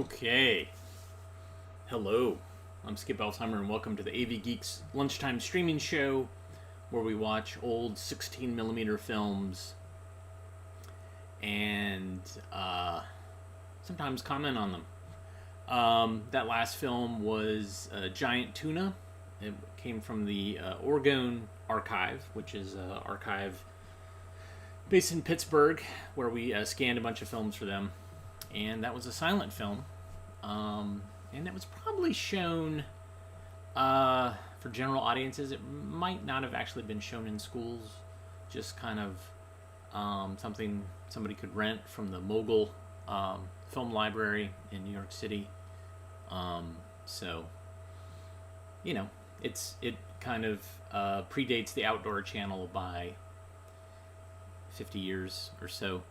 Okay. Hello. I'm Skip Alzheimer and welcome to the AV Geeks Lunchtime Streaming Show where we watch old 16mm films and sometimes comment on them. That last film was Giant Tuna. It came from the Oregon Archive, which is an archive based in Pittsburgh where we scanned a bunch of films for them. And that was a silent film. And it was probably shown for general audiences. It might not have actually been shown in schools. Just kind of something somebody could rent from the Mogul Film Library in New York City. So, you know, it kind of predates the Outdoor Channel by 50 years or so.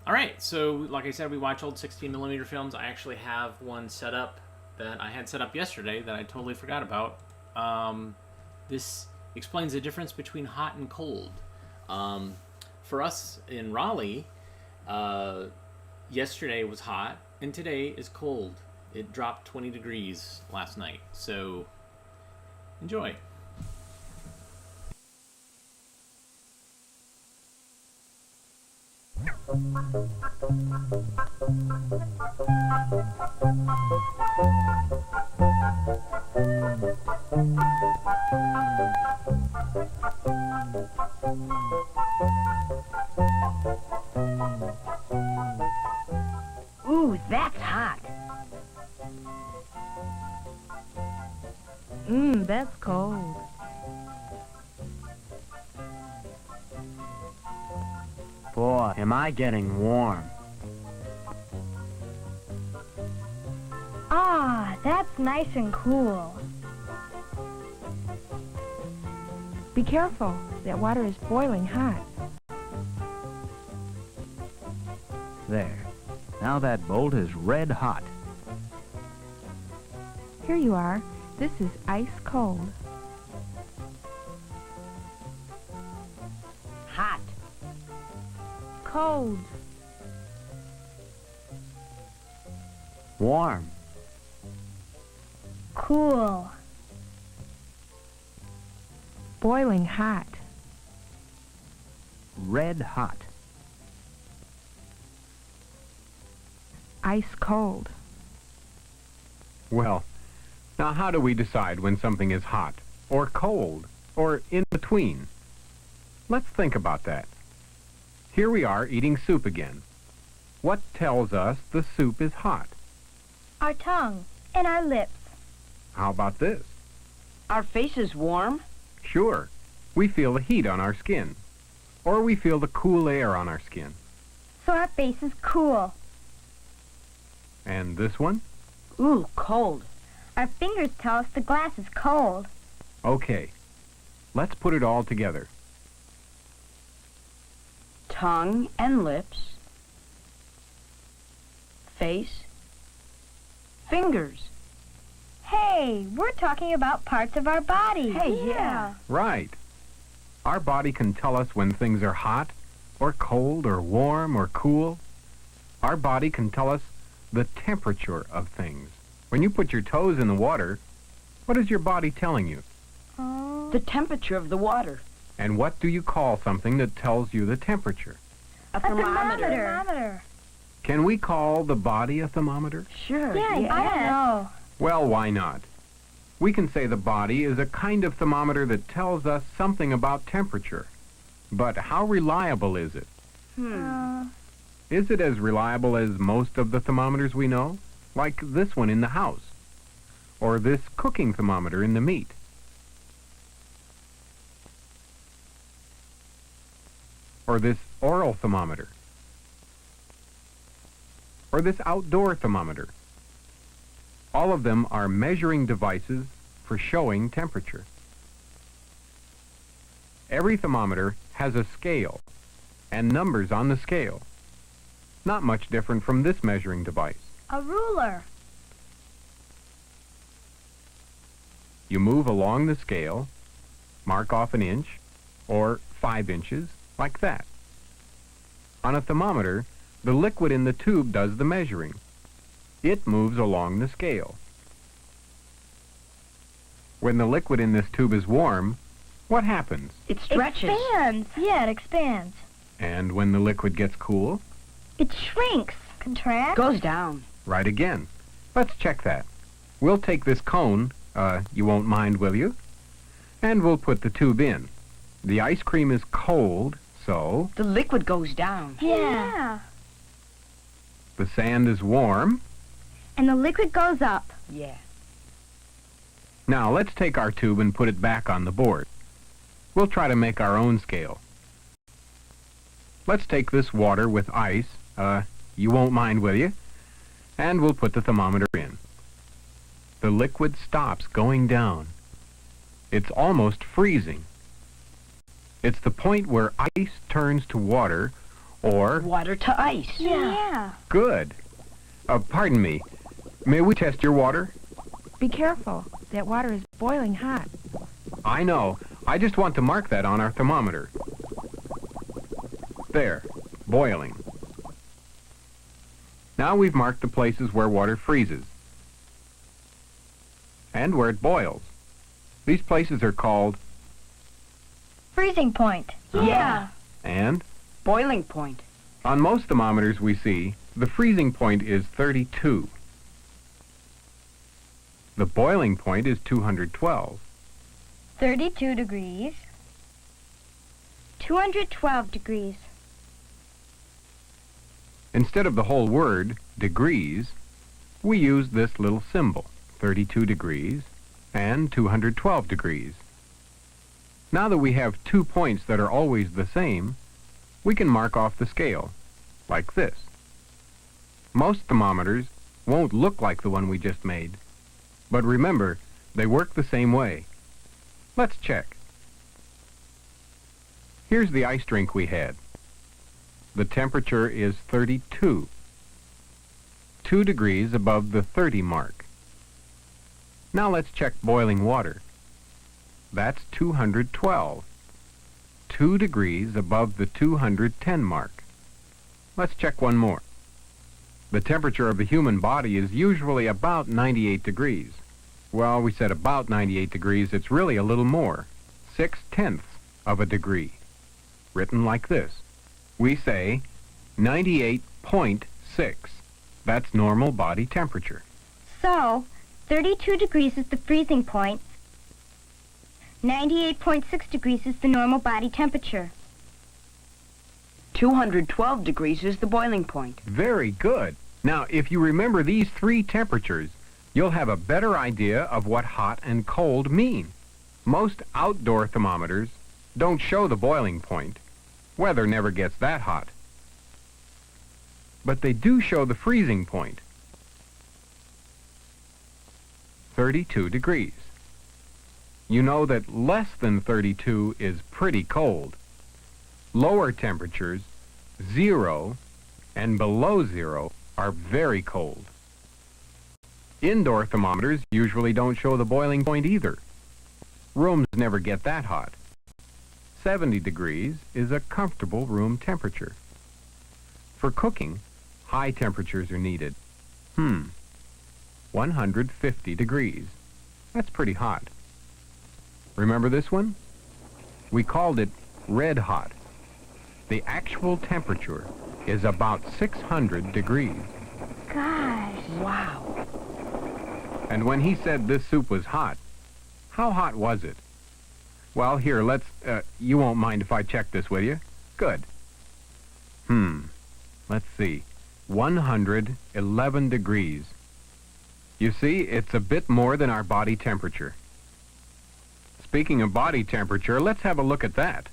All right, so like I said, we watch old 16mm films. I actually have one set up that I had set up yesterday that I totally forgot about. This explains the difference between hot and cold. For us in Raleigh, yesterday was hot and today is cold. It dropped 20 degrees last night, so enjoy. Ooh, that's hot. That's cold. Boy, am I getting warm. Ah, that's nice and cool. Be careful. That water is boiling hot. There. Now that bolt is red hot. Here you are. This is ice cold. Hot. Cold. Warm. Cool. Boiling hot. Red hot. Ice cold. Well, now how do we decide when something is hot, or cold, or in between? Let's think about that. Here we are eating soup again. What tells us the soup is hot? Our tongue and our lips. How about this? Our face is warm. Sure, we feel the heat on our skin, or we feel the cool air on our skin. So our face is cool. And this one? Ooh, cold. Our fingers tell us the glass is cold. Okay, let's put it all together. Tongue and lips, face, fingers. Hey, we're talking about parts of our body. Hey, yeah. Right. Our body can tell us when things are hot, or cold, or warm, or cool. Our body can tell us the temperature of things. When you put your toes in the water, what is your body telling you? The temperature of the water. And what do you call something that tells you the temperature? A thermometer. Can we call the body a thermometer? Sure, Yeah, I don't know. Well, why not? We can say the body is a kind of thermometer that tells us something about temperature. But how reliable is it? Is it as reliable as most of the thermometers we know? Like this one in the house? Or this cooking thermometer in the meat? Or this oral thermometer? Or this outdoor thermometer? All of them are measuring devices for showing temperature. Every thermometer has a scale and numbers on the scale. Not much different from this measuring device. A ruler. You move along the scale, mark off an inch, or 5 inches, like that. On a thermometer, the liquid in the tube does the measuring, It moves along the scale. When the liquid in this tube is warm, what happens? It stretches. Expands. Yeah, it expands. And when the liquid gets cool, It shrinks. Contracts. Goes down. right again. Let's check that. We'll take this cone, you won't mind, will you? And we'll put the tube in. The ice cream is cold, so The liquid goes down. Yeah. the sand is warm. And the liquid goes up. Yeah. Now let's take our tube and put it back on the board. We'll try to make our own scale. Let's take this water with ice, you won't mind, will you? And we'll put the thermometer in. The liquid stops going down. It's almost freezing. It's the point where ice turns to water, or... Water to ice. Yeah. Good. Pardon me. May we test your water? Be careful. That water is boiling hot. I know. I just want to mark that on our thermometer. There. Boiling. Now we've marked the places where water freezes and where it boils. These places are called Freezing point. Yeah. and Boiling point. on most thermometers we see, the freezing point is 32. The boiling point is 212. 32 degrees. 212 degrees. Instead of the whole word, degrees, we use this little symbol, 32 degrees and 212 degrees. Now that we have 2 points that are always the same, we can mark off the scale, like this. Most thermometers won't look like the one we just made, but remember, they work the same way. Let's check. Here's the ice drink we had. The temperature is 32, 2 degrees above the 30 mark. Now let's check boiling water. That's 212, 2 degrees above the 210 mark. Let's check one more. The temperature of the human body is usually about 98 degrees. Well, we said about 98 degrees. It's really a little more, 6/10 of a degree. Written like this. We say 98.6. That's normal body temperature. So, 32 degrees is the freezing point. 98.6 degrees is the normal body temperature. 212 degrees is the boiling point. Very good. Now, if you remember these 3 temperatures, you'll have a better idea of what hot and cold mean. Most outdoor thermometers don't show the boiling point. Weather never gets that hot. But they do show the freezing point. 32 degrees. You know that less than 32 is pretty cold. Lower temperatures, 0 and below 0, are very cold. Indoor thermometers usually don't show the boiling point either. Rooms never get that hot. 70 degrees is a comfortable room temperature. For cooking, high temperatures are needed. 150 degrees. That's pretty hot. Remember this one? We called it red hot. The actual temperature is about 600 degrees. Gosh. Wow. And when he said this soup was hot, how hot was it? Well, here, let's, you won't mind if I check this, will you? Good. Let's see. 111 degrees. You see, it's a bit more than our body temperature. Speaking of body temperature, let's have a look at that.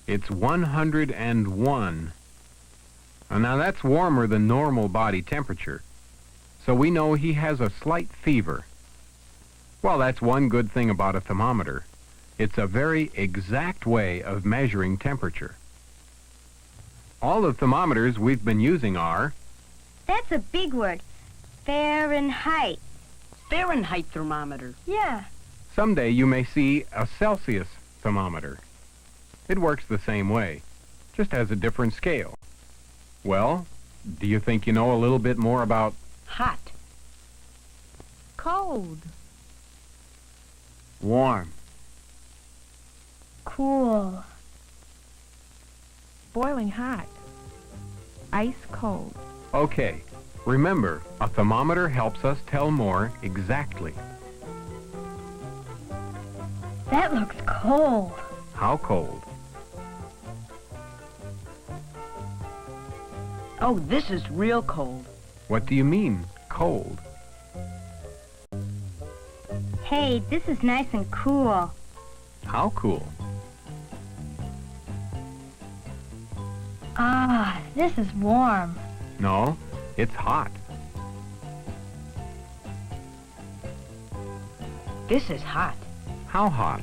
It's 101. Now that's warmer than normal body temperature. So we know he has a slight fever. Well, that's one good thing about a thermometer. It's a very exact way of measuring temperature. All the thermometers we've been using are... That's a big word. Fahrenheit. Fahrenheit thermometer. Yeah. Someday you may see a Celsius thermometer. It works the same way, just has a different scale. Well, do you think you know a little bit more about Hot. Cold. Warm. Cool. Boiling hot. Ice cold. Okay. Remember, a thermometer helps us tell more exactly. That looks cold. How cold? Oh, this is real cold. What do you mean, cold? Hey, this is nice and cool. How cool? Ah, this is warm. No, it's hot. This is hot. How hot?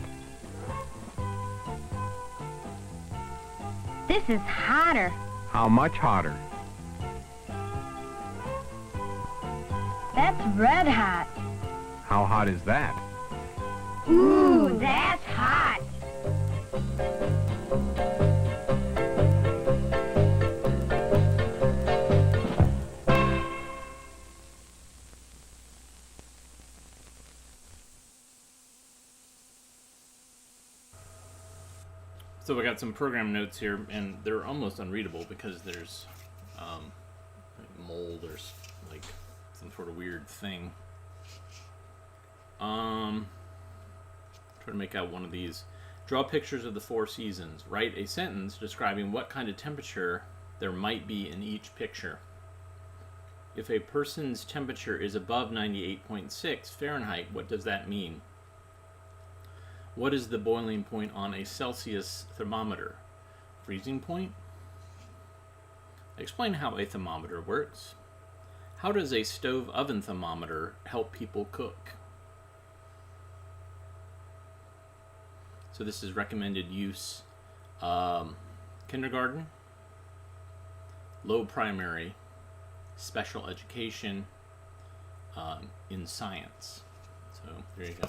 This is hotter. How much hotter? That's red hot. How hot is that? Ooh, that's hot. So we got some program notes here, and they're almost unreadable because there's like mold or like some sort of weird thing. Try to make out one of these. Draw pictures of the 4 seasons. Write a sentence describing what kind of temperature there might be in each picture. If a person's temperature is above 98.6 Fahrenheit, what does that mean? What is the boiling point on a Celsius thermometer? Freezing point? Explain how a thermometer works. How does a stove oven thermometer help people cook? So this is recommended use kindergarten, low primary, special education, in science. So there you go.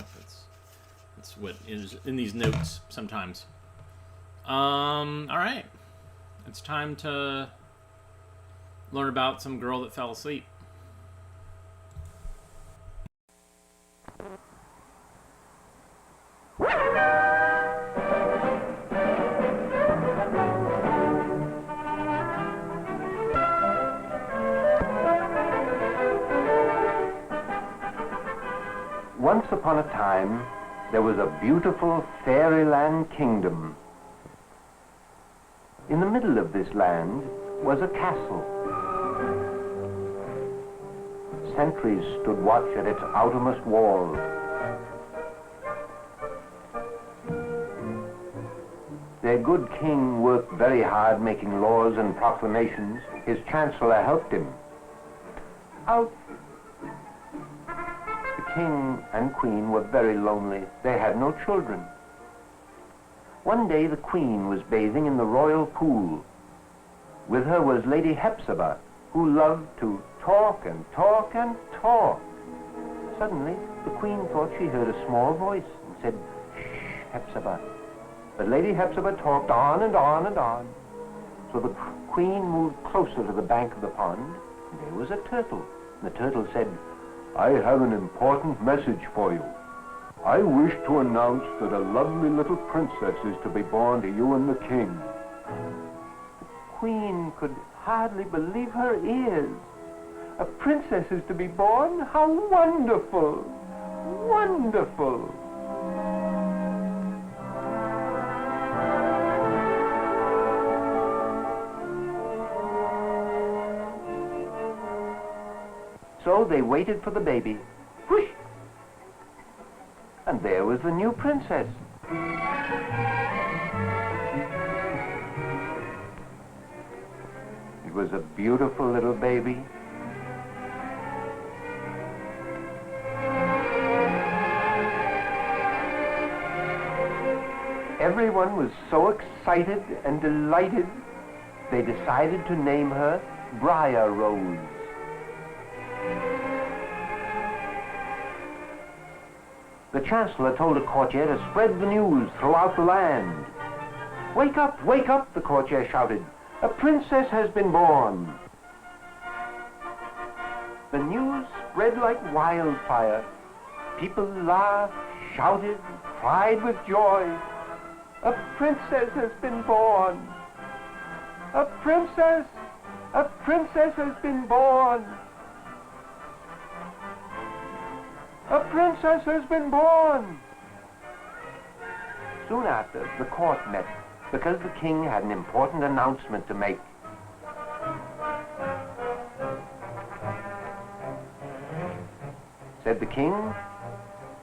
That's what is in these notes sometimes. All right. It's time to learn about some girl that fell asleep. Once upon a time, there was a beautiful fairyland kingdom. In the middle of this land was a castle. Sentries stood watch at its outermost wall. Their good king worked very hard making laws and proclamations. His chancellor helped him. Out. The king and queen were very lonely. They had no children. One day the queen was bathing in the royal pool. With her was Lady Hepzibah, who loved to talk and talk and talk. Suddenly, the queen thought she heard a small voice and said, "Shh, Hepzibah." But Lady Hepzibah talked on and on and on. So the queen moved closer to the bank of the pond, and there was a turtle. And the turtle said, "I have an important message for you. I wish to announce that a lovely little princess is to be born to you and the king." The queen could hardly believe her ears. A princess is to be born? How wonderful! Wonderful! So they waited for the baby. Whoosh! And there was the new princess. It was a beautiful little baby. Everyone was so excited and delighted, they decided to name her Briar Rose. The chancellor told a courtier to spread the news throughout the land. Wake up, the courtier shouted. A princess has been born. The news spread like wildfire. People laughed, shouted, cried with joy. A princess has been born. A princess has been born. A princess has been born. Soon after, the court met because the king had an important announcement to make. Said the king,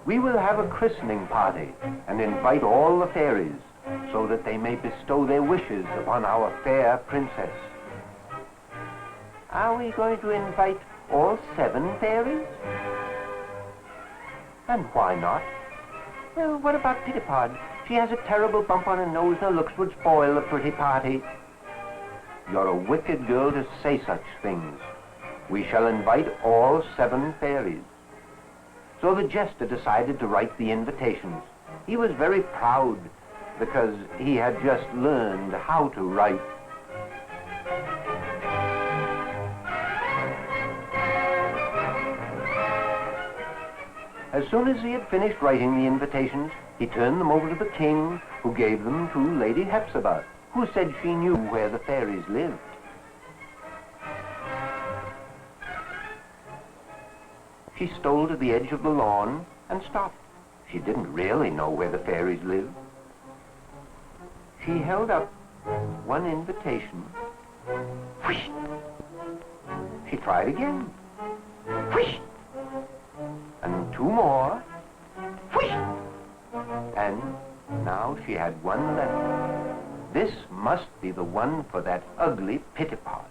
"We will have a christening party and invite all the fairies so that they may bestow their wishes upon our fair princess." "Are we going to invite all 7 fairies?" "And why not?" "Well, what about Pittipod? She has a terrible bump on her nose and her looks would spoil the pretty party." "You're a wicked girl to say such things. We shall invite all 7 fairies." So the jester decided to write the invitations. He was very proud because he had just learned how to write. As soon as he had finished writing the invitations, he turned them over to the king, who gave them to Lady Hepzibah, who said she knew where the fairies lived. She stole to the edge of the lawn and stopped. She didn't really know where the fairies lived. She held up one invitation. Whoosh! She tried again. Whoosh! And 2 more. Whoosh! And now she had 1 left. This must be the one for that ugly Pittipod.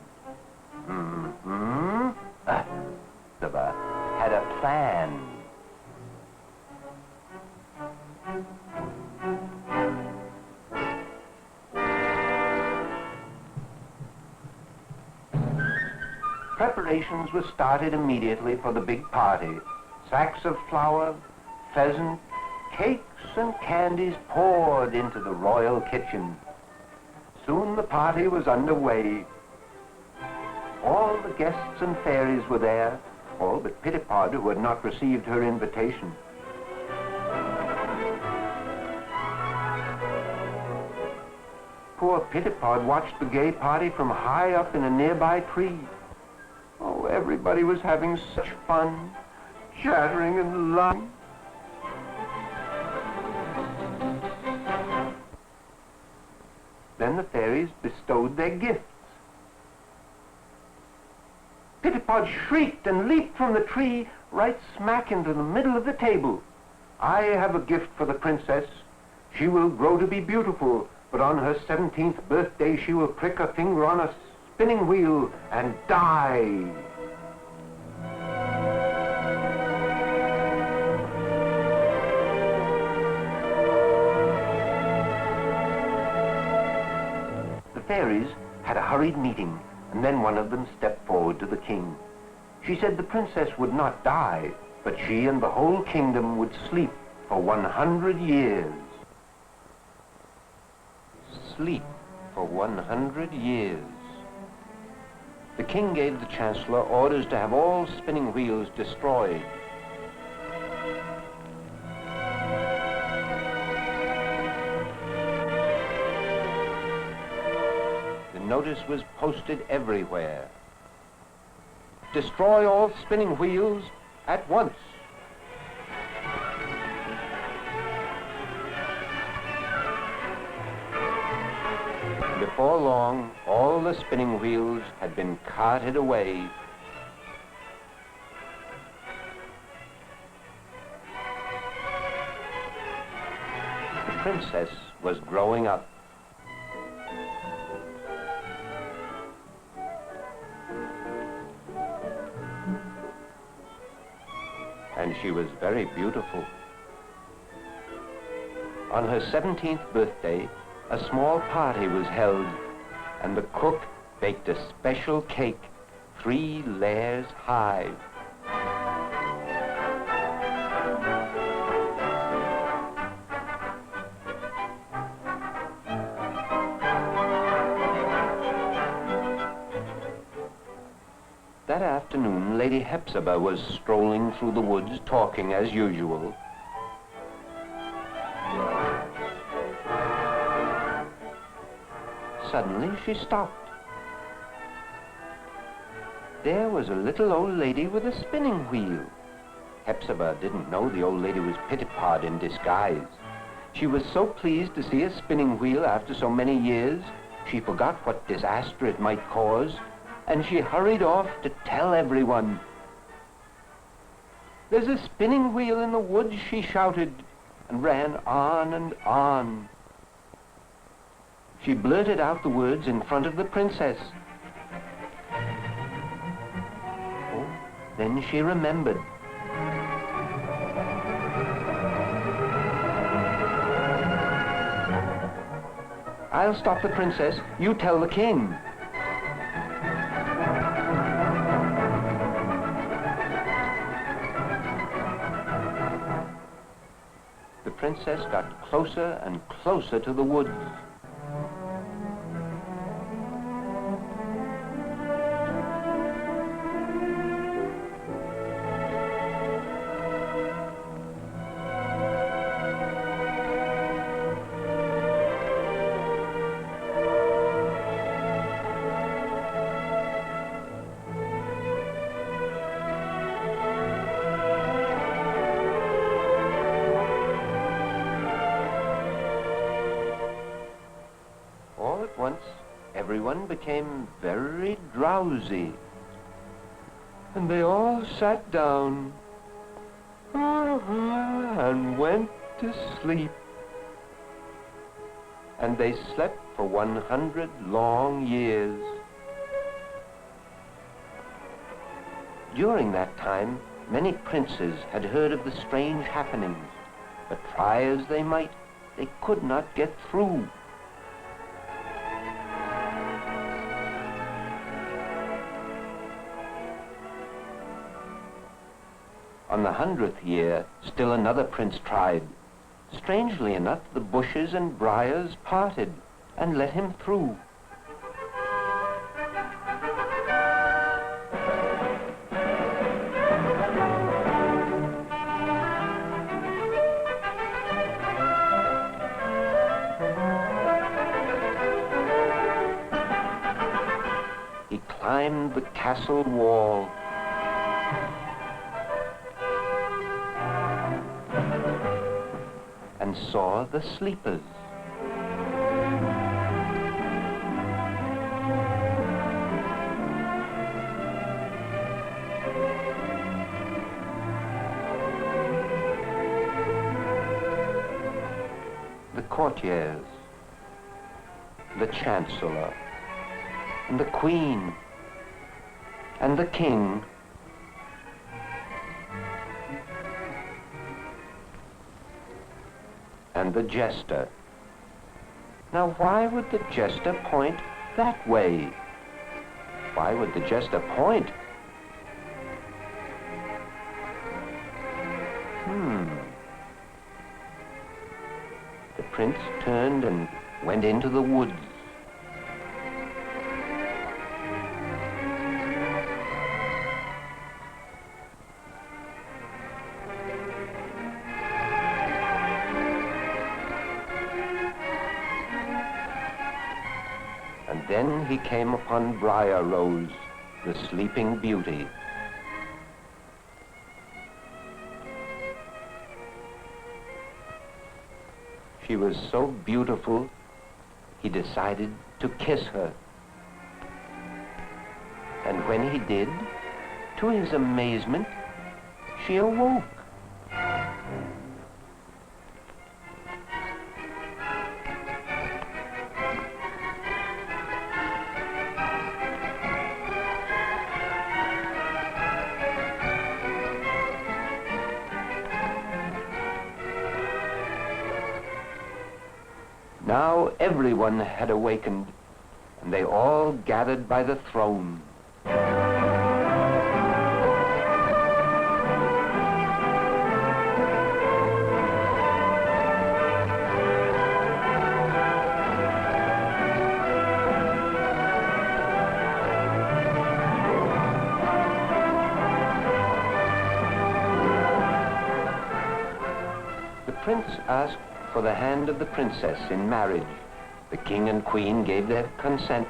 Hepzibah had a plan. Preparations were started immediately for the big party. Sacks of flour, pheasant, cakes and candies poured into the royal kitchen. Soon the party was underway. All the guests and fairies were there, all but Pittipod, who had not received her invitation. Poor Pittipod watched the gay party from high up in a nearby tree. Oh, everybody was having such fun, chattering and laughing. Then the fairies bestowed their gifts. Pittipod shrieked and leaped from the tree right smack into the middle of the table. "I have a gift for the princess. She will grow to be beautiful, but on her 17th birthday she will prick a finger on a spinning wheel and die." The fairies had a hurried meeting, and then one of them stepped forward to the king. She said the princess would not die, but she and the whole kingdom would sleep for 100 years. Sleep for 100 years. The king gave the chancellor orders to have all spinning wheels destroyed. The notice was posted everywhere. "Destroy all spinning wheels at once." Before long, all the spinning wheels had been carted away. The princess was growing up. And she was very beautiful. On her 17th birthday, a small party was held, and the cook baked a special cake 3 layers high. That afternoon, Lady Hepzibah was strolling through the woods, talking as usual. Suddenly, she stopped. There was a little old lady with a spinning wheel. Hepzibah didn't know the old lady was Pitapat in disguise. She was so pleased to see a spinning wheel after so many years, she forgot what disaster it might cause, and she hurried off to tell everyone. "There's a spinning wheel in the woods," she shouted, and ran on and on. She blurted out the words in front of the princess. Oh, then she remembered. "I'll stop the princess. You tell the king." The princess got closer and closer to the woods. All at once, everyone became very drowsy, and they all sat down and went to sleep. And they slept for 100 long years. During that time, many princes had heard of the strange happenings, but try as they might, they could not get through. On the 100th year, still another prince tried. Strangely enough, the bushes and briars parted and let him through. He climbed the castle wall. And saw the sleepers. The courtiers, the chancellor, and the queen, and the king. And the jester. Now, why would the jester point that way? Why would the jester point? The prince turned and went into the woods. And then he came upon Briar Rose, the sleeping beauty. She was so beautiful, he decided to kiss her. And when he did, to his amazement, she awoke. Now everyone had awakened, and they all gathered by the throne. prince asked for the hand of the princess in marriage. The king and queen gave their consent,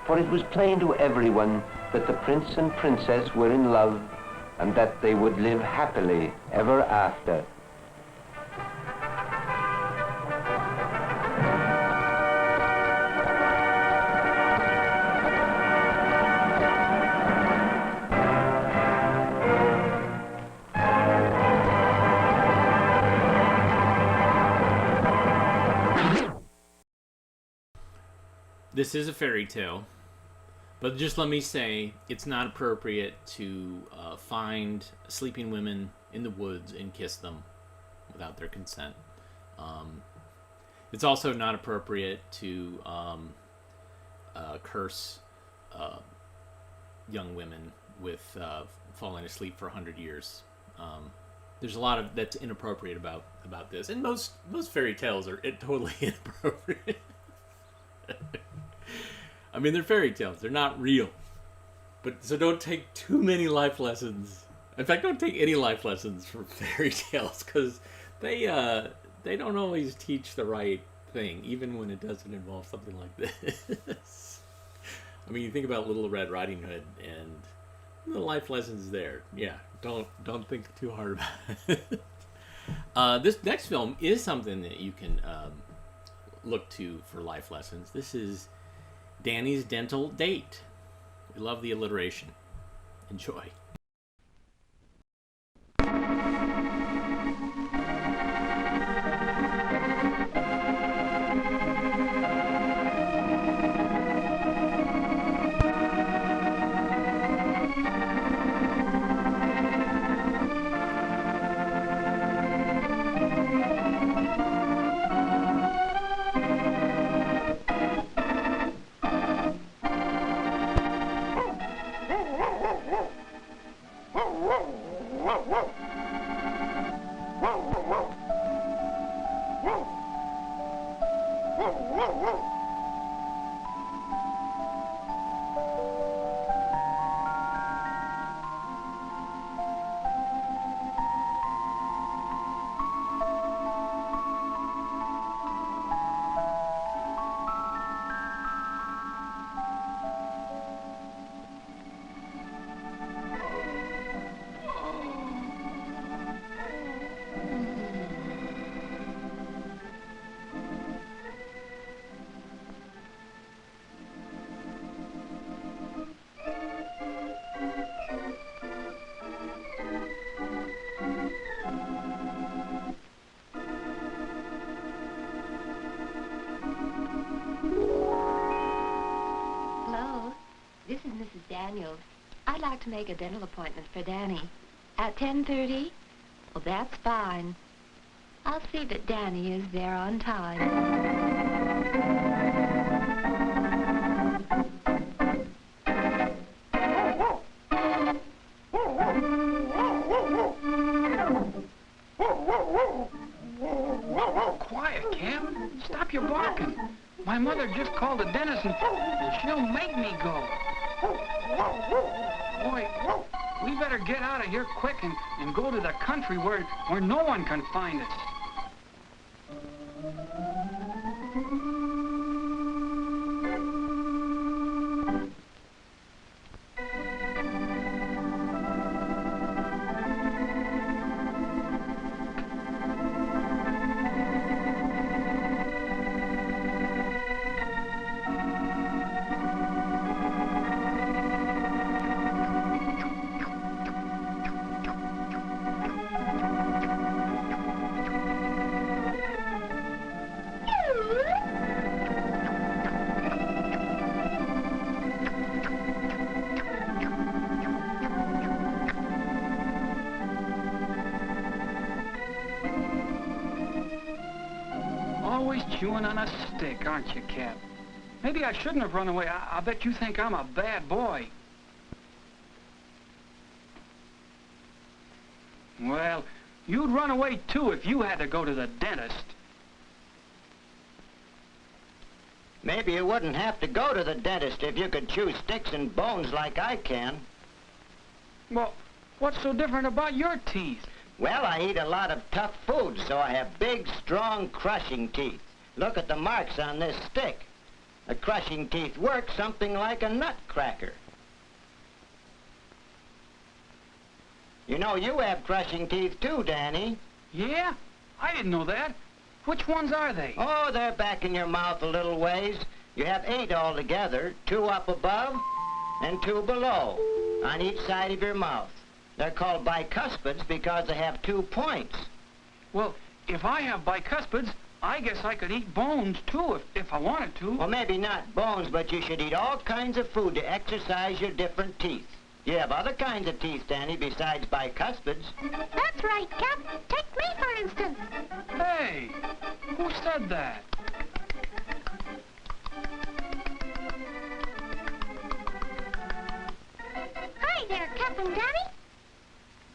for it was plain to everyone that the prince and princess were in love and that they would live happily ever after. This is a fairy tale, but just let me say it's not appropriate to find sleeping women in the woods and kiss them without their consent. It's also not appropriate to curse young women with falling asleep for 100 years. There's a lot of that's inappropriate about this, and most fairy tales are totally inappropriate. I mean, they're fairy tales. They're not real. So don't take too many life lessons. In fact, don't take any life lessons from fairy tales, because they don't always teach the right thing, even when it doesn't involve something like this. I mean, you think about Little Red Riding Hood, and the life lessons there. Yeah, don't think too hard about it. This next film is something that you can look to for life lessons. This is Danny's Dental Date. We love the alliteration. Enjoy. This is Mrs. Daniels. I'd like to make a dental appointment for Danny. At 10:30? Well, that's fine. I'll see that Danny is there on time. Quiet, Cam. Stop your barking. My mother just called the dentist and she'll make me go. Boy, we better get out of here quick and go to the country where no one can find us. Always chewing on a stick, aren't you, Cap? Maybe I shouldn't have run away. I bet you think I'm a bad boy. Well, you'd run away, too, if you had to go to the dentist. Maybe you wouldn't have to go to the dentist if you could chew sticks and bones like I can. Well, what's so different about your teeth? Well, I eat a lot of tough food, so I have big, strong, crushing teeth. Look at the marks on this stick. The crushing teeth work something like a nutcracker. You know, you have crushing teeth too, Danny. Yeah? I didn't know that. Which ones are they? Oh, they're back in your mouth a little ways. You have 8 altogether, 2 up above and 2 below on each side of your mouth. They're called bicuspids because they have 2 points. Well, if I have bicuspids, I guess I could eat bones, too, if I wanted to. Well, maybe not bones, but you should eat all kinds of food to exercise your different teeth. You have other kinds of teeth, Danny, besides bicuspids. That's right, Cap. Take me, for instance. Hey, who said that? Hi there, Cap and Danny.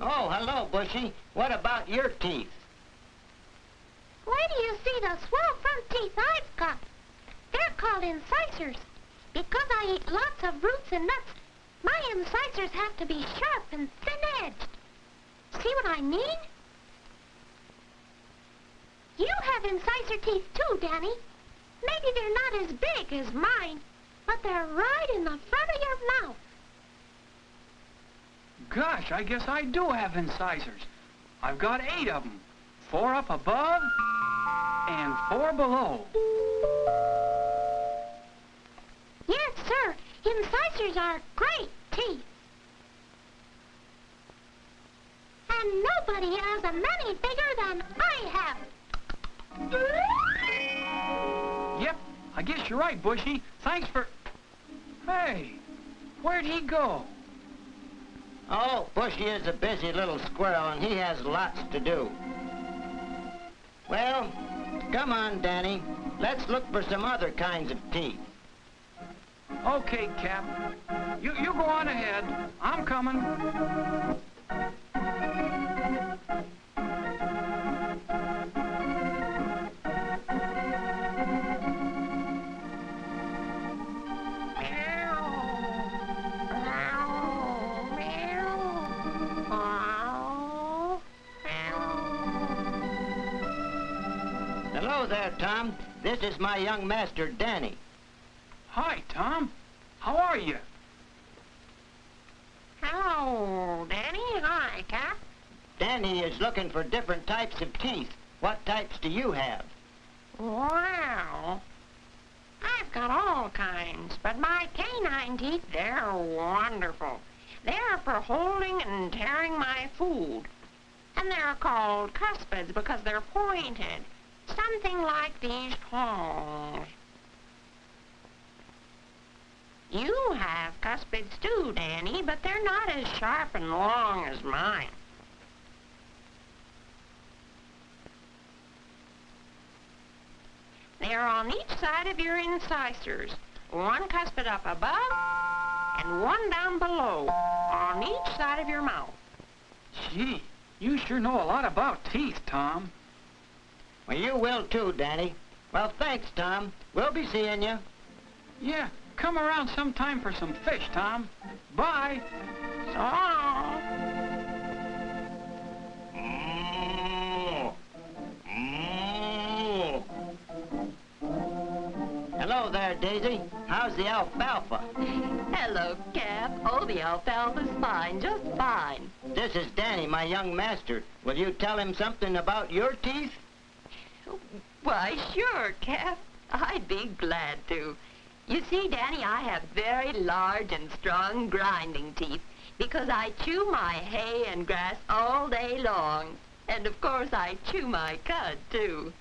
Oh, hello, Bushy. What about your teeth? Where do you see the swell front teeth I've got? They're called incisors. Because I eat lots of roots and nuts, my incisors have to be sharp and thin-edged. See what I mean? You have incisor teeth too, Danny. Maybe they're not as big as mine, but they're right in the front of your mouth. Gosh, I guess I do have incisors. I've got 8 of them. 4 up above and 4 below. Yes, sir. Incisors are great teeth. And nobody has them any bigger than I have. Yep, I guess you're right, Bushy. Thanks for... Hey, where'd he go? Oh, Bushy is a busy little squirrel, and he has lots to do. Well, come on, Danny. Let's look for some other kinds of teeth. Okay, Cap. You go on ahead. I'm coming. Hello there, Tom. This is my young master, Danny. Hi, Tom. How are you? Hello, Danny. Hi, Cap. Danny is looking for different types of teeth. What types do you have? Well, I've got all kinds, but my canine teeth, they're wonderful. They're for holding and tearing my food. And they're called cuspids because they're pointed. Something like these tongs. You have cuspids too, Danny, but they're not as sharp and long as mine. They're on each side of your incisors. 1 cuspid up above and 1 down below on each side of your mouth. Gee, you sure know a lot about teeth, Tom. Well, you will too, Danny. Well, thanks, Tom. We'll be seeing you. Yeah, come around sometime for some fish, Tom. Bye. So long. Hello there, Daisy. How's the alfalfa? Hello, Cap. Oh, the alfalfa's fine, just fine. This is Danny, my young master. Will you tell him something about your teeth? Why, sure, Cap. I'd be glad to. You see, Danny, I have very large and strong grinding teeth because I chew my hay and grass all day long. And, of course, I chew my cud, too.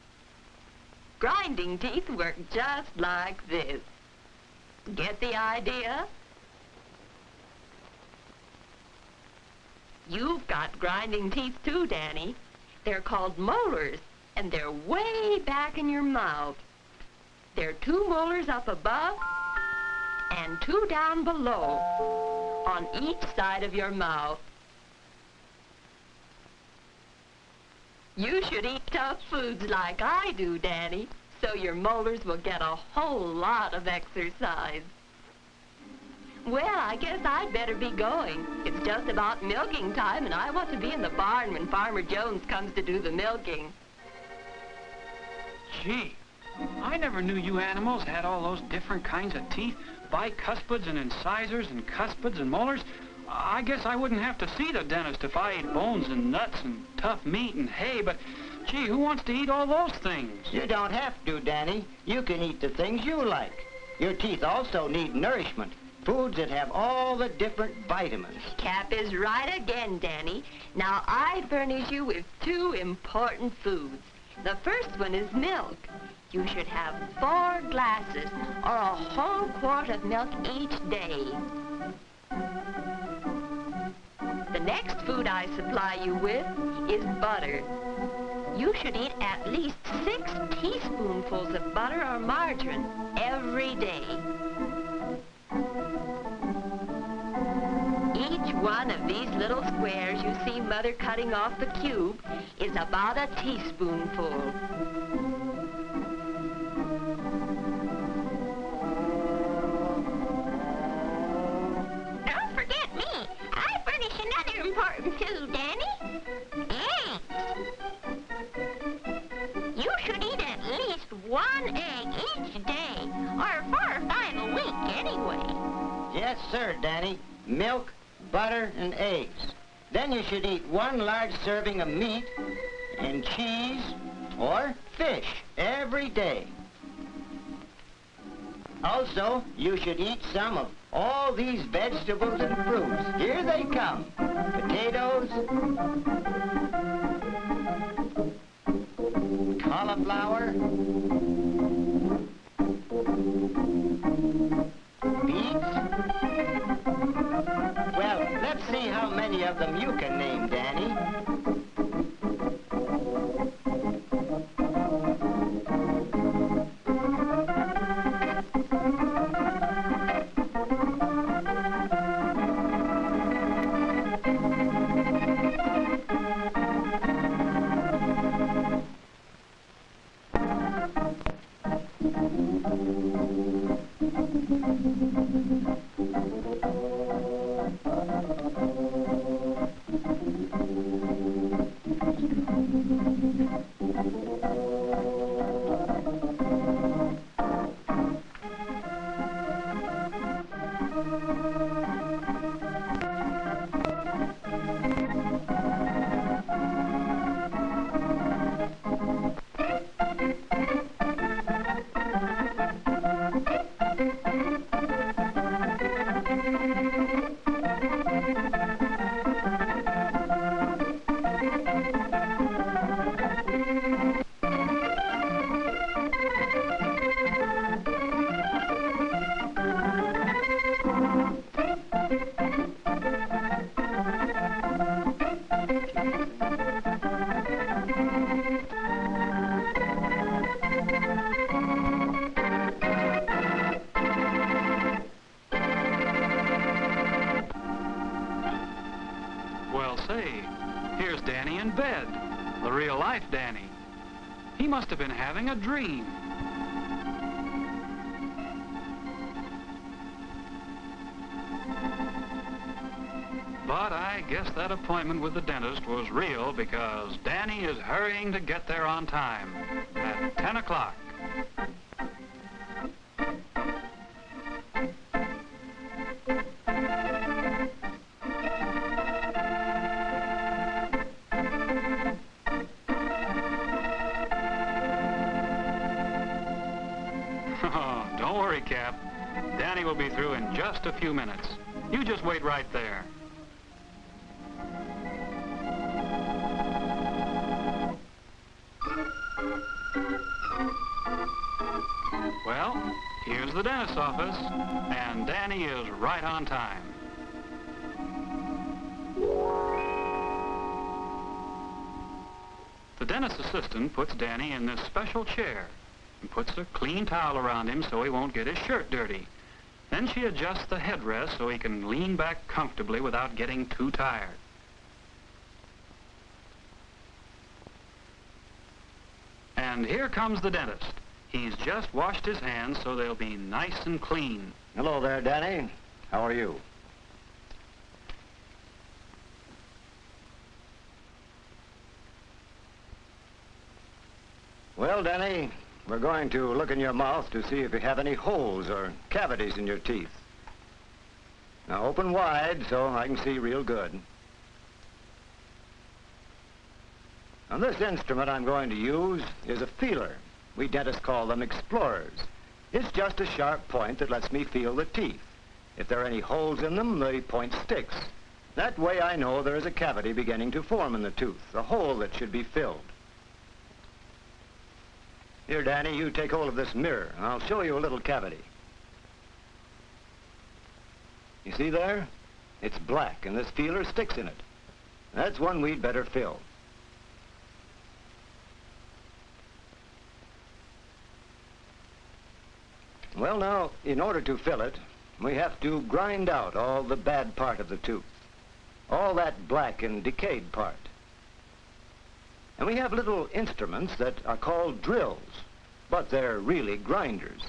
Grinding teeth work just like this. Get the idea? You've got grinding teeth, too, Danny. They're called molars, and they're way back in your mouth. There are 2 molars up above and 2 down below on each side of your mouth. You should eat tough foods like I do, Danny, so your molars will get a whole lot of exercise. Well, I guess I'd better be going. It's just about milking time, and I want to be in the barn when Farmer Jones comes to do the milking. Gee, I never knew you animals had all those different kinds of teeth, bicuspids and incisors and cuspids and molars. I guess I wouldn't have to see the dentist if I ate bones and nuts and tough meat and hay, but gee, who wants to eat all those things? You don't have to, Danny. You can eat the things you like. Your teeth also need nourishment, foods that have all the different vitamins. Cap is right again, Danny. Now, I furnish you with 2 important foods. The first one is milk. You should have 4 glasses or a whole quart of milk each day. The next food I supply you with is butter. You should eat at least 6 teaspoonfuls of butter or margarine every day. Each one of these little squares you see Mother cutting off the cube is about a teaspoonful. Don't forget me. I furnish another important food, Danny. Eggs. You should eat at least 1 egg each day, or 4 or 5 a week anyway. Yes, sir, Danny. Milk, butter, and eggs. Then you should eat 1 large serving of meat and cheese or fish every day. Also, you should eat some of all these vegetables and fruits. Here they come. Potatoes, cauliflower, beets. Well, let's see how many of them you can name, Danny. Well, say, here's Danny in bed, the real-life Danny. He must have been having a dream. But I guess that appointment with the dentist was real because Danny is hurrying to get there on time at 10 o'clock. Don't worry, Cap. Danny will be through in just a few minutes. You just wait right there. Well, here's the dentist's office, and Danny is right on time. The dentist's assistant puts Danny in this special chair and puts a clean towel around him so he won't get his shirt dirty. Then she adjusts the headrest so he can lean back comfortably without getting too tired. And here comes the dentist. He's just washed his hands so they'll be nice and clean. Hello there, Danny. How are you? Well, Danny, we're going to look in your mouth to see if you have any holes or cavities in your teeth. Now open wide so I can see real good. Now this instrument I'm going to use is a feeler. We dentists call them explorers. It's just a sharp point that lets me feel the teeth. If there are any holes in them, the point sticks. That way I know there is a cavity beginning to form in the tooth, a hole that should be filled. Here, Danny, you take hold of this mirror, and I'll show you a little cavity. You see there? It's black, and this feeler sticks in it. That's one we'd better fill. Well, now, in order to fill it, we have to grind out all the bad part of the tooth, all that black and decayed part. And we have little instruments that are called drills, but they're really grinders.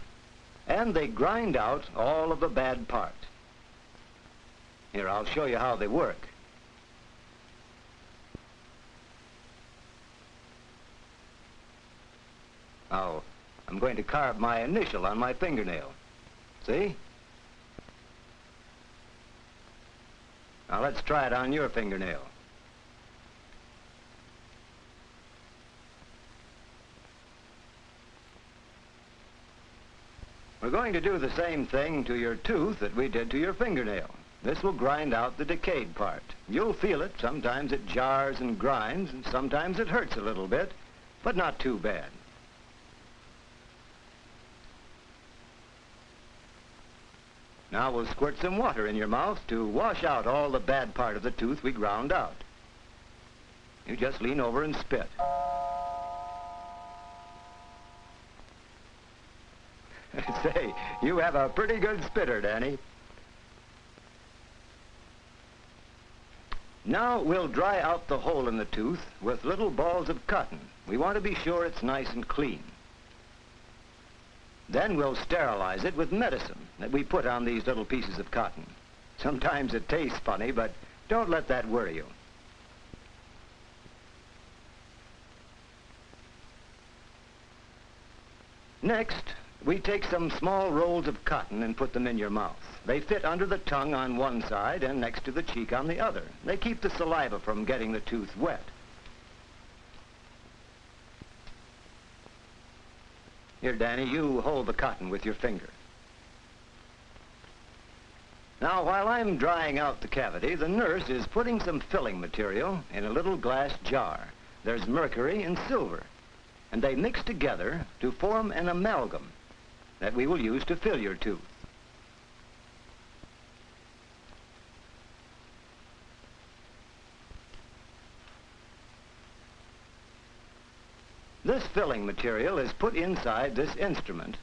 And they grind out all of the bad part. Here, I'll show you how they work. Now, I'm going to carve my initial on my fingernail. See? Now let's try it on your fingernail. We're going to do the same thing to your tooth that we did to your fingernail. This will grind out the decayed part. You'll feel it. Sometimes it jars and grinds, and sometimes it hurts a little bit, but not too bad. Now we'll squirt some water in your mouth to wash out all the bad part of the tooth we ground out. You just lean over and spit. Say, you have a pretty good spitter, Danny. Now we'll dry out the hole in the tooth with little balls of cotton. We want to be sure it's nice and clean. Then we'll sterilize it with medicine that we put on these little pieces of cotton. Sometimes it tastes funny, but don't let that worry you. Next, we take some small rolls of cotton and put them in your mouth. They fit under the tongue on one side and next to the cheek on the other. They keep the saliva from getting the tooth wet. Here, Danny, you hold the cotton with your finger. Now, while I'm drying out the cavity, the nurse is putting some filling material in a little glass jar. There's mercury and silver, and they mix together to form an amalgam that we will use to fill your tooth. This filling material is put inside this instrument,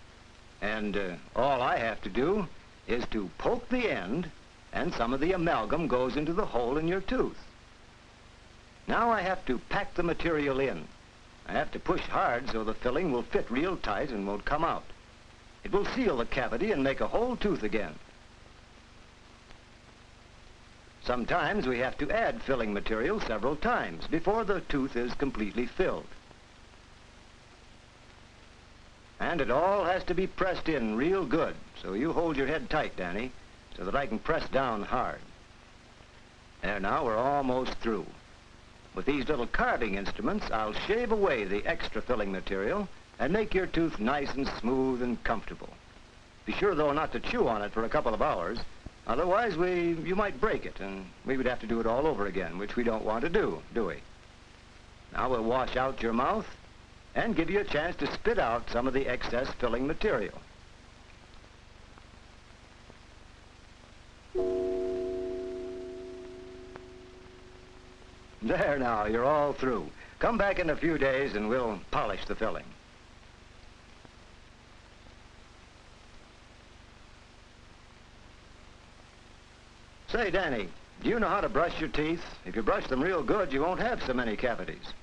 and all I have to do is to poke the end, and some of the amalgam goes into the hole in your tooth. Now I have to pack the material in. I have to push hard so the filling will fit real tight and won't come out. It will seal the cavity and make a whole tooth again. Sometimes we have to add filling material several times before the tooth is completely filled. And it all has to be pressed in real good, so you hold your head tight, Danny, so that I can press down hard. There, now we're almost through. With these little carving instruments, I'll shave away the extra filling material and make your tooth nice and smooth and comfortable. Be sure, though, not to chew on it for a couple of hours. Otherwise, you might break it, and we would have to do it all over again, which we don't want to do we? Now we'll wash out your mouth and give you a chance to spit out some of the excess filling material. There now, you're all through. Come back in a few days and we'll polish the filling. Say, Danny, do you know how to brush your teeth? If you brush them real good, you won't have so many cavities.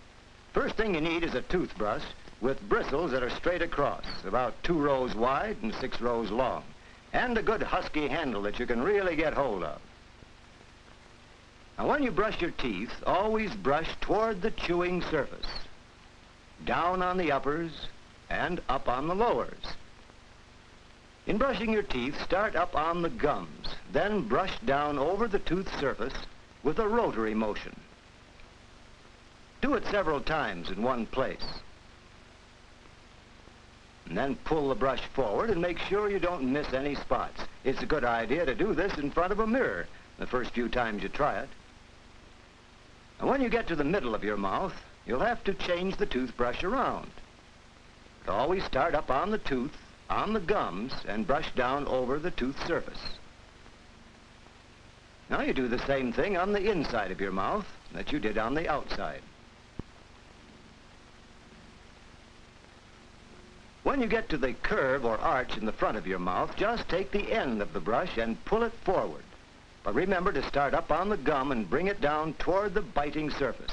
First thing you need is a toothbrush with bristles that are straight across, about 2 rows wide and 6 rows long. and a good husky handle that you can really get hold of. Now, when you brush your teeth, always brush toward the chewing surface, down on the uppers and up on the lowers. In brushing your teeth, start up on the gums, then brush down over the tooth surface with a rotary motion. Do it several times in one place. And then pull the brush forward and make sure you don't miss any spots. It's a good idea to do this in front of a mirror the first few times you try it. And when you get to the middle of your mouth, you'll have to change the toothbrush around. But always start up on the tooth, on the gums, and brush down over the tooth surface. Now you do the same thing on the inside of your mouth that you did on the outside. When you get to the curve or arch in the front of your mouth, just take the end of the brush and pull it forward. But remember to start up on the gum and bring it down toward the biting surface.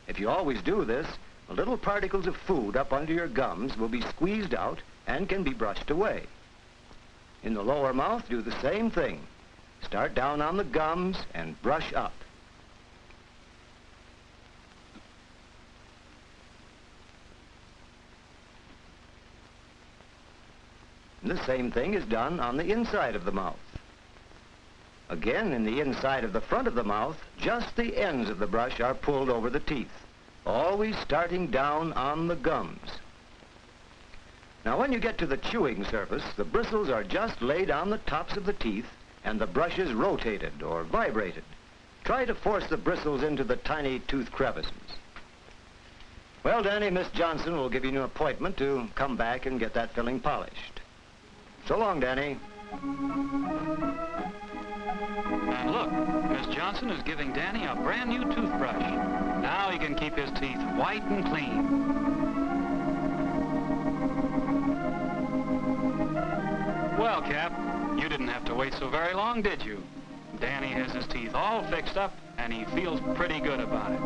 If you always do this, the little particles of food up under your gums will be squeezed out and can be brushed away. In the lower mouth, do the same thing. Start down on the gums and brush up. And the same thing is done on the inside of the mouth. Again, in the inside of the front of the mouth, just the ends of the brush are pulled over the teeth, always starting down on the gums. Now, when you get to the chewing surface, the bristles are just laid on the tops of the teeth and the brush is rotated or vibrated. Try to force the bristles into the tiny tooth crevices. Well, Danny, Miss Johnson will give you an appointment to come back and get that filling polished. So long, Danny. And look, Miss Johnson is giving Danny a brand new toothbrush. Now he can keep his teeth white and clean. Well, Cap, you didn't have to wait so very long, did you? Danny has his teeth all fixed up, and he feels pretty good about it.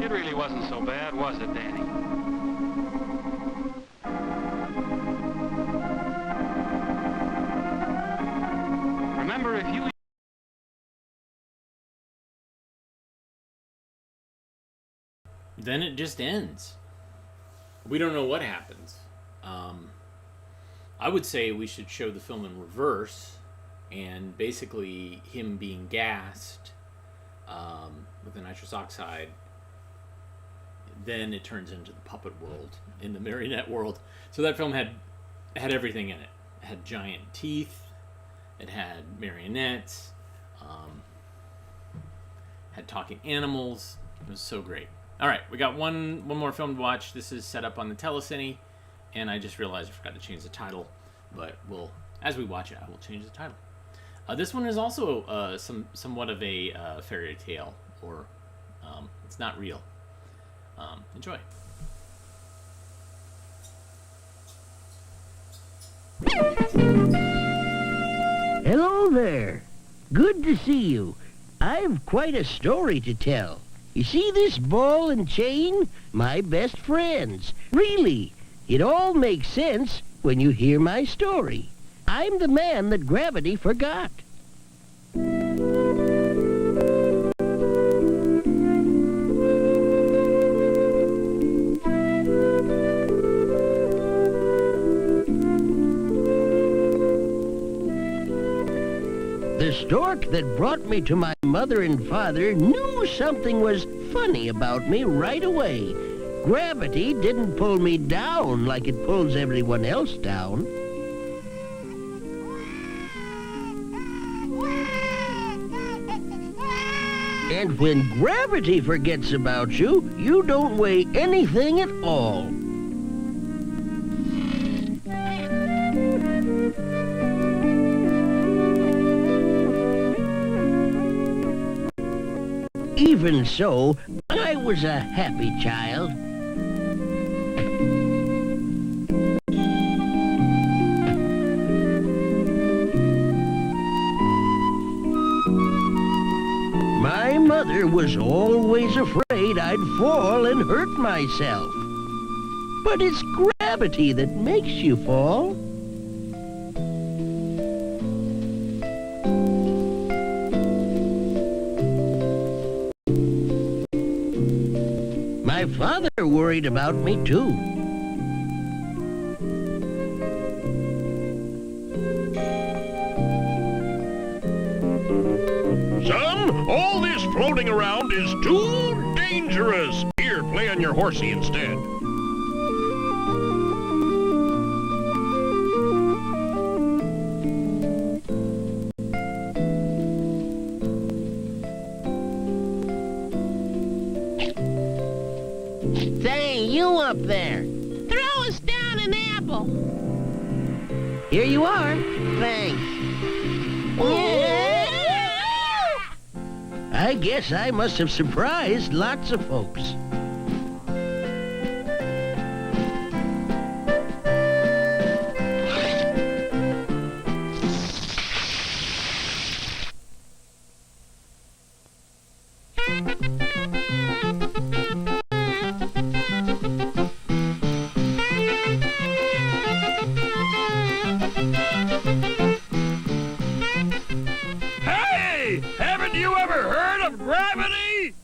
It really wasn't so bad, was it, Danny? Remember, if you... Then it just ends. We don't know what happens. I would say we should show the film in reverse, and basically him being gassed with the nitrous oxide. Then it turns into the puppet world, in the marionette world. So that film had everything in it. It had giant teeth. It had marionettes. Had talking animals. It was so great. All right, we got one more film to watch. This is set up on the telecine, and I just realized I forgot to change the title, but as we watch it, I will change the title. This one is also somewhat of a fairy tale, or it's not real. Enjoy. Hello there. Good to see you. I've quite a story to tell. You see this ball and chain? My best friends. Really, it all makes sense when you hear my story. I'm the man that gravity forgot. The stork that brought me to my mother and father knew something was funny about me right away. Gravity didn't pull me down like it pulls everyone else down. And when gravity forgets about you, you don't weigh anything at all. Even so, I was a happy child. My mother father was always afraid I'd fall and hurt myself. But it's gravity that makes you fall. My father worried about me, too. Son, all this floating around is too dangerous. Here, play on your horsey instead. Say, you up there. Throw us down an apple. Here you are. Thanks. I guess I must have surprised lots of folks. Hey! Haven't you ever heard of gravity?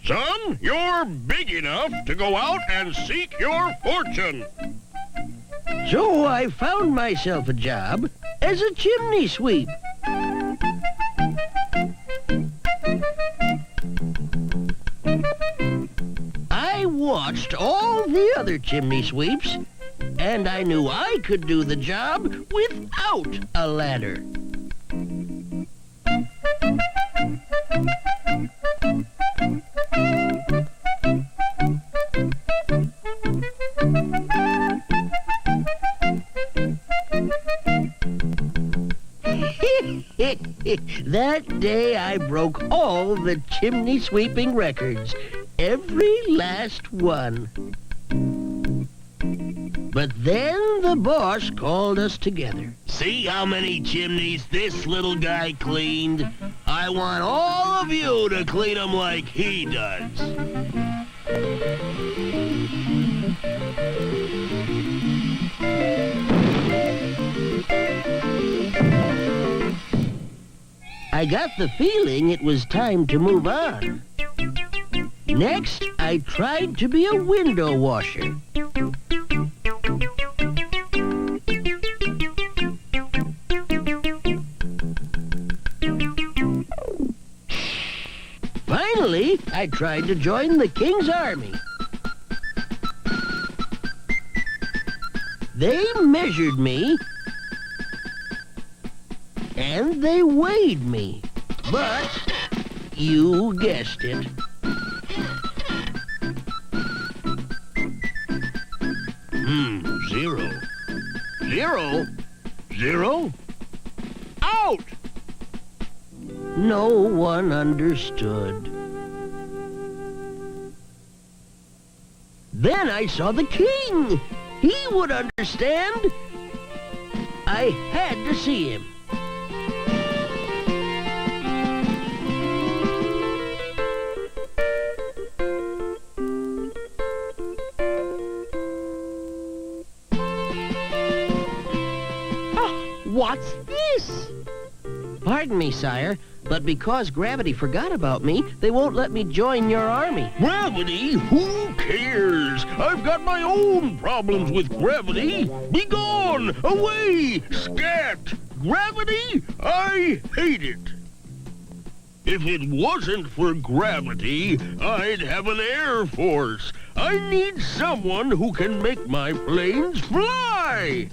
Son, you're big enough to go out and seek your fortune. So I found myself a job as a chimney sweep. I watched all the other chimney sweeps, and I knew I could do the job without a ladder. That day I broke all the chimney sweeping records. Every last one. But then the boss called us together. See how many chimneys this little guy cleaned? I want all of you to clean them like he does. I got the feeling it was time to move on. Next, I tried to be a window washer. Finally, I tried to join the King's Army. They measured me, and they weighed me. But, you guessed it. Zero. Zero? Zero? Out! No one understood. Then I saw the king. He would understand. I had to see him. What's this? Pardon me, sire, but because gravity forgot about me, they won't let me join your army. Gravity? Who cares? I've got my own problems with gravity. Be gone! Away! Scat! Gravity? I hate it. If it wasn't for gravity, I'd have an air force. I need someone who can make my planes fly.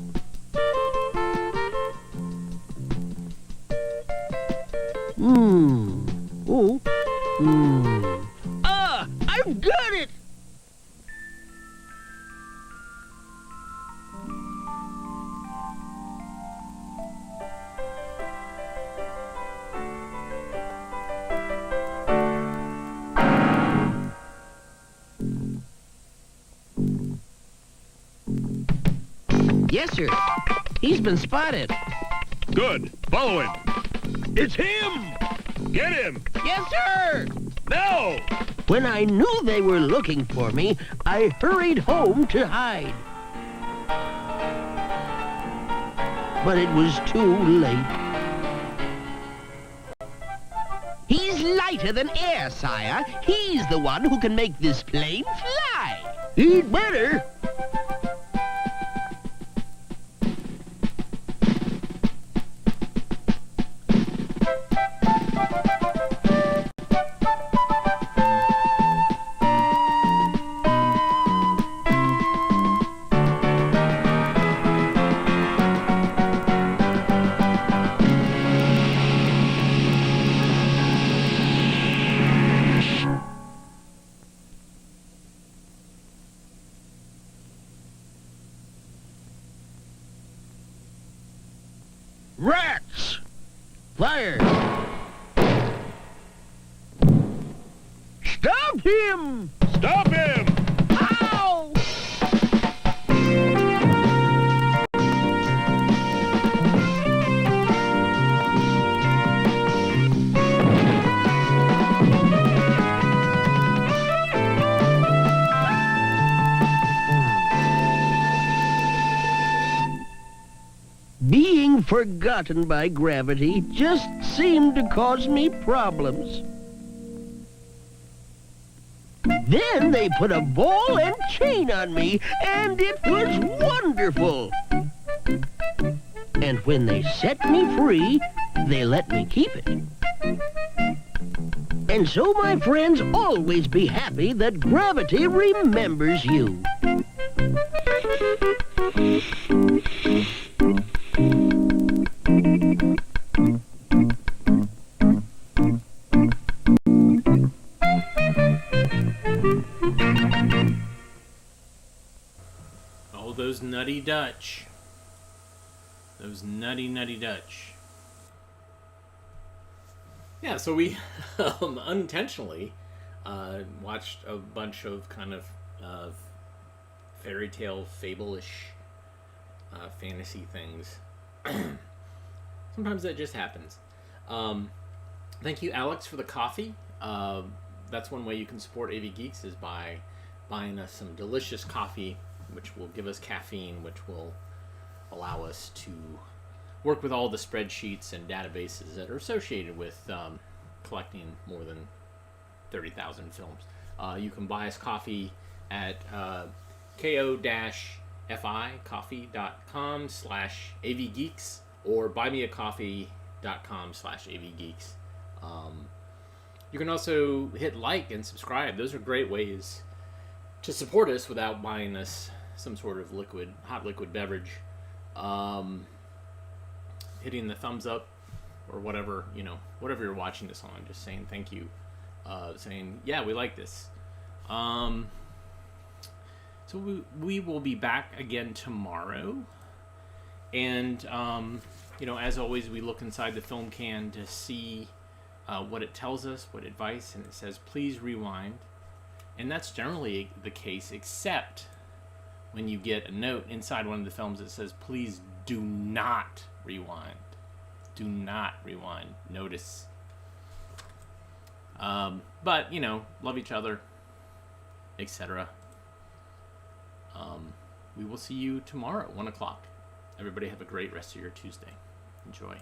I've got it! Yes, sir. He's been spotted. Good. Follow him. It's him! Get him! Yes, sir! Now! When I knew they were looking for me, I hurried home to hide. But it was too late. He's lighter than air, sire. He's the one who can make this plane fly. He'd better. Rats! Fire! Stop him! Stop him! Ow! Being forgotten by gravity just seemed to cause me problems. Then they put a ball and chain on me, and it was wonderful. And when they set me free, they let me keep it. And so, my friends, always be happy that gravity remembers you. Oh, those nutty Dutch. Those nutty Dutch. Yeah, so we unintentionally watched a bunch of kind of fairy tale, fable-ish fantasy things. Sometimes that just happens. Thank you, Alex, for the coffee. That's one way you can support AV Geeks, is by buying us some delicious coffee, which will give us caffeine, which will allow us to work with all the spreadsheets and databases that are associated with collecting more than 30,000 films. You can buy us coffee at ko-fi.coffee.com/avgeeks or buymeacoffee.com/avgeeks. You can also hit like and subscribe. Those are great ways to support us without buying us some sort of hot liquid beverage. Hitting the thumbs up or whatever, whatever you're watching this on, just saying thank you, saying, yeah, we like this. So we will be back again tomorrow. And, as always, we look inside the film can to see what it tells us, what advice, and it says, please rewind. And that's generally the case, except when you get a note inside one of the films that says, please do not rewind. Do not rewind. Notice. But, love each other, etc. We will see you tomorrow at 1 o'clock. Everybody have a great rest of your Tuesday. Enjoy.